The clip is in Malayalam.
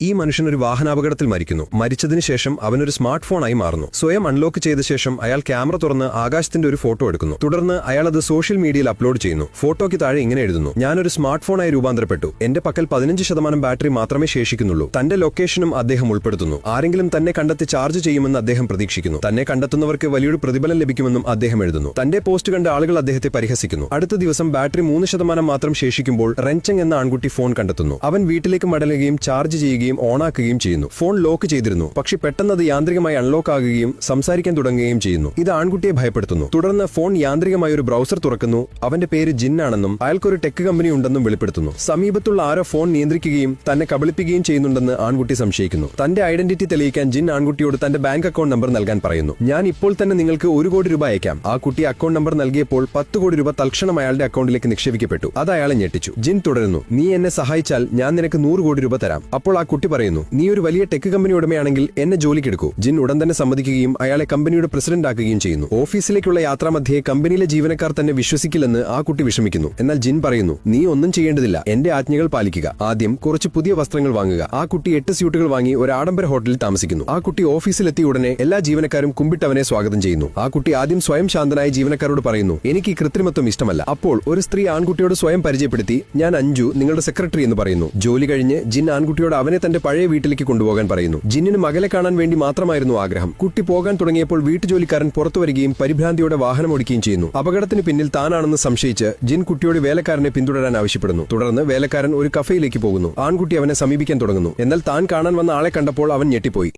ഈ മനുഷ്യൻ ഒരു വാഹനാപകടത്തിൽ മരിക്കുന്നു. മരിച്ചതിന് ശേഷം അവനൊരു സ്മാർട്ട് ഫോണായി മാറുന്നു. സ്വയം അൺലോക്ക് ചെയ്ത ശേഷം അയാൾ ക്യാമറ തുറന്ന് ആകാശത്തിന്റെ ഒരു ഫോട്ടോ എടുക്കുന്നു. തുടർന്ന് അയാൾ അത് സോഷ്യൽ മീഡിയയിൽ അപ്ലോഡ് ചെയ്യുന്നു. ഫോട്ടോയ്ക്ക് താഴെ ഇങ്ങനെ എഴുതുന്നു: ഞാനൊരു സ്മാർട്ട് ഫോണായി രൂപാന്തരപ്പെട്ടു. എന്റെ പക്കൽ 15% ബാറ്ററി മാത്രമേ ശേഷിക്കുന്നുള്ളൂ. തന്റെ ലൊക്കേഷനും അദ്ദേഹം ഉൾപ്പെടുത്തുന്നു. ആരെങ്കിലും തന്നെ കണ്ടെത്തി ചാർജ് ചെയ്യുമെന്ന് അദ്ദേഹം പ്രതീക്ഷിക്കുന്നു. തന്നെ കണ്ടെത്തുന്നവർക്ക് വലിയൊരു പ്രതിഫലം ലഭിക്കുമെന്നും അദ്ദേഹം എഴുതുന്നു. തന്റെ പോസ്റ്റ് കണ്ട ആളുകൾ അദ്ദേഹത്തെ പരിഹസിക്കുന്നു. അടുത്ത ദിവസം ബാറ്ററി 3% മാത്രം ശേഷിക്കുമ്പോൾ റെൻചങ് എന്ന ആൺകുട്ടി ഫോൺ കണ്ടെത്തുന്നു. അവൻ വീട്ടിലേക്ക് മടങ്ങുകയും ചാർജ് ചെയ്യുകയും ഓണാക്കുകയും ചെയ്യുന്നു. ഫോൺ ലോക്ക് ചെയ്തിരുന്നു, പക്ഷേ പെട്ടെന്ന് അത് യാന്ത്രികമായി അൺലോക്ക് ആകുകയും സംസാരിക്കാൻ തുടങ്ങുകയും ചെയ്യുന്നു. ഇത് ആൺകുട്ടിയെ ഭയപ്പെടുത്തുന്നു. തുടർന്ന് ഫോൺ യാന്ത്രികമായി ഒരു ബ്രൗസർ തുറക്കുന്നു. അവന്റെ പേര് ജിൻ ആണെന്നും അയാൾക്കൊരു ടെക് കമ്പനി ഉണ്ടെന്നും വെളിപ്പെടുത്തുന്നു. സമീപത്തുള്ള ആരോ ഫോൺ നിയന്ത്രിക്കുകയും തന്നെ കബളിപ്പിക്കുകയും ചെയ്യുന്നുണ്ടെന്ന് ആൺകുട്ടി സംശയിക്കുന്നു. തന്റെ ഐഡന്റിറ്റി തെളിയിക്കാൻ ജിൻ ആൺകുട്ടിയോട് തന്റെ ബാങ്ക് അക്കൗണ്ട് നമ്പർ നൽകാൻ പറയുന്നു. ഞാൻ ഇപ്പോൾ തന്നെ നിങ്ങൾക്ക് 1 കോടി രൂപ അയക്കാം. ആ കുട്ടി അക്കൗണ്ട് നമ്പർ നൽകിയപ്പോൾ 10 കോടി രൂപ തൽക്ഷണം അയാളുടെ അക്കൗണ്ടിലേക്ക് നിക്ഷേപിക്കപ്പെട്ടു. അത് അയാളെ ഞെട്ടിച്ചു. ജിൻ തുടരുന്നു: നീ എന്നെ സഹായിച്ചാൽ ഞാൻ നിനക്ക് 100 കോടി രൂപ തരാം. അപ്പോൾ ആ കുട്ടി പറയുന്നു: നീ ഒരു വലിയ ടെക് കമ്പനി ഉടമയാണെങ്കിൽ എന്നെ ജോലിക്കെടുക്കൂ. ജിൻ ഉടൻ തന്നെ സമ്മതിക്കുകയും അയാളെ കമ്പനിയുടെ പ്രസിഡന്റ് ആക്കുകയും ചെയ്യുന്നു. ഓഫീസിലേക്കുള്ള യാത്രാമധ്യേ കമ്പനിയിലെ ജീവനക്കാർ തന്നെ വിശ്വസിക്കില്ലെന്ന് ആ കുട്ടി വിഷമിക്കുന്നു. എന്നാൽ ജിൻ പറയുന്നു: നീ ഒന്നും ചെയ്യേണ്ടതില്ല, എന്റെ ആജ്ഞകൾ പാലിക്കുക. ആദ്യം കുറച്ച് പുതിയ വസ്ത്രങ്ങൾ വാങ്ങുക. ആ കുട്ടി 8 സ്യൂട്ടുകൾ വാങ്ങി ഒരു ആഡംബര ഹോട്ടലിൽ താമസിക്കുന്നു. ആ കുട്ടി ഓഫീസിലെത്തിയ ഉടനെ എല്ലാ ജീവനക്കാരും കുമ്പിട്ടവനെ സ്വാഗതം ചെയ്യുന്നു. ആ കുട്ടി ആദ്യം സ്വയം ശാന്തനായ ജീവനക്കാരോട് പറയുന്നു: എനിക്ക് ഈ കൃത്രിമത്വം ഇഷ്ടമല്ല. അപ്പോൾ ഒരു സ്ത്രീ ആൺകുട്ടിയോട് സ്വയം പരിചയപ്പെടുത്തി: ഞാൻ അഞ്ജു, നിങ്ങളുടെ സെക്രട്ടറി എന്ന് പറയുന്നു. ജോലി കഴിഞ്ഞ് ജിൻ ആൺകുട്ടിയോട് അവനെ തന്റെ പഴയ വീട്ടിലേക്ക് കൊണ്ടുപോകാൻ പറയുന്നു. ജിന്നിന് മകളെ കാണാൻ വേണ്ടി മാത്രമായിരുന്നു ആഗ്രഹം. കുട്ടി പോകാൻ തുടങ്ങിയപ്പോൾ വീട്ടുജോലിക്കാരൻ പുറത്തു വരികയും പരിഭ്രാന്തിയോടെ വാഹനം ഓടിക്കുകയും ചെയ്യുന്നു. അപകടത്തിന് പിന്നിൽ താനാണെന്ന് സംശയിച്ച് ജിൻ കുട്ടിയോട് വേലക്കാരനെ പിന്തുടരാൻ ആവശ്യപ്പെടുന്നു. തുടർന്ന് വേലക്കാരൻ ഒരു കഫേയിലേക്ക് പോകുന്നു. ആൺകുട്ടി അവനെ സമീപിക്കാൻ തുടങ്ങുന്നു. എന്നാൽ താൻ കാണാൻ വന്ന ആളെ കണ്ടപ്പോൾ അവൻ ഞെട്ടിപ്പോയി.